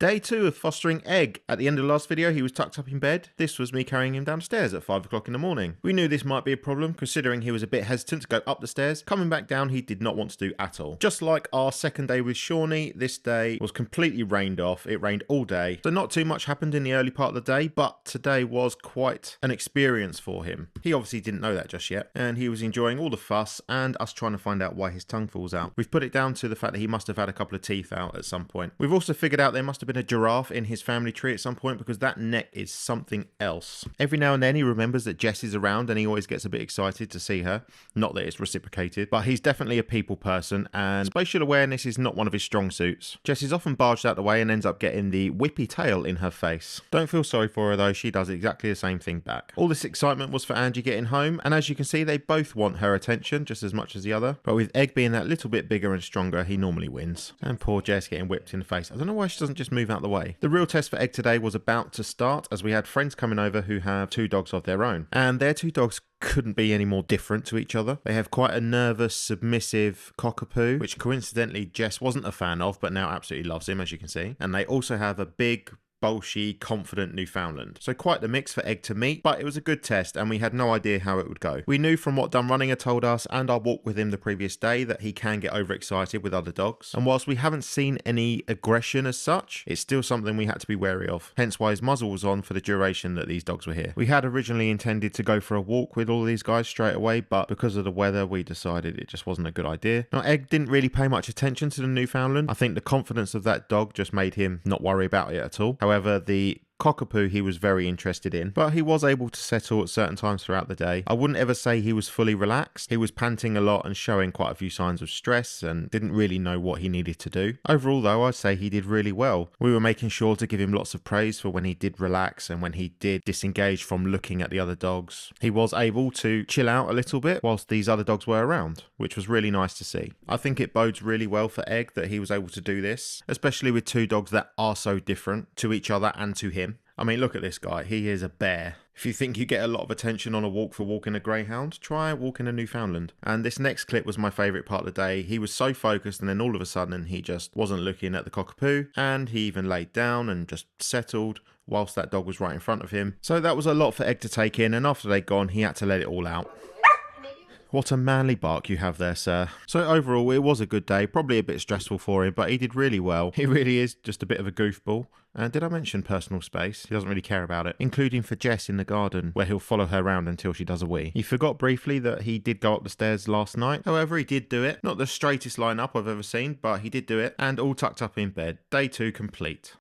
Day 2 of fostering Egg. At the end of the last video, he was tucked up in bed. This was me carrying him downstairs at 5 o'clock in the morning. We knew this might be a problem, considering he was a bit hesitant to go up the stairs. Coming back down, he did not want to do at all. Just like our second day with Shawnee, this day was completely rained off. It rained all day, so not too much happened in the early part of the day, but today was quite an experience for him. He obviously didn't know that just yet, and he was enjoying all the fuss and us trying to find out why his tongue falls out. We've put it down to the fact that he must have had a couple of teeth out at some point. We've also figured out there must have been a giraffe in his family tree at some point, because that neck is something else. Every now and then he remembers that Jess is around and he always gets a bit excited to see her. Not that it's reciprocated, but he's definitely a people person and spatial awareness is not one of his strong suits. Jess is often barged out the way and ends up getting the whippy tail in her face. Don't feel sorry for her though, she does exactly the same thing back. All this excitement was for Angie getting home, and as you can see they both want her attention just as much as the other, but with Egg being that little bit bigger and stronger, he normally wins. And poor Jess getting whipped in the face. I don't know why she doesn't just move out the way. The real test for Egg today was about to start, as we had friends coming over who have two dogs of their own, and their two dogs couldn't be any more different to each other. They have quite a nervous, submissive cockapoo, which coincidentally Jess wasn't a fan of, but now absolutely loves him, as you can see. And they also have a big, bolshy, confident Newfoundland. So quite the mix for Egg to meet, but it was a good test and we had no idea how it would go. We knew from what Dumb Running had told us and our walk with him the previous day that he can get overexcited with other dogs. And whilst we haven't seen any aggression as such, it's still something we had to be wary of. Hence why his muzzle was on for the duration that these dogs were here. We had originally intended to go for a walk with all these guys straight away, but because of the weather, we decided it just wasn't a good idea. Now, Egg didn't really pay much attention to the Newfoundland. I think the confidence of that dog just made him not worry about it at all. However, the cockapoo he was very interested in, but he was able to settle at certain times throughout the day. I wouldn't ever say he was fully relaxed. He was panting a lot and showing quite a few signs of stress and didn't really know what he needed to do. Overall though, I'd say he did really well. We were making sure to give him lots of praise for when he did relax and when he did disengage from looking at the other dogs. He was able to chill out a little bit whilst these other dogs were around, which was really nice to see. I think it bodes really well for Egg that he was able to do this, especially with two dogs that are so different to each other and to him. I mean, look at this guy. He is a bear. If you think you get a lot of attention on a walk for walking a greyhound, try walking a Newfoundland. And this next clip was my favourite part of the day. He was so focused and then all of a sudden he just wasn't looking at the cockapoo, and he even laid down and just settled whilst that dog was right in front of him. So that was a lot for Egg to take in, and after they'd gone, he had to let it all out. What a manly bark you have there, sir. So overall, it was a good day, probably a bit stressful for him, but he did really well. He really is just a bit of a goofball. And did I mention personal space? He doesn't really care about it, including for Jess in the garden, where he'll follow her around until she does a wee. He forgot briefly that he did go up the stairs last night. However, he did do it. Not the straightest line up I've ever seen, but he did do it, and all tucked up in bed. Day 2 complete.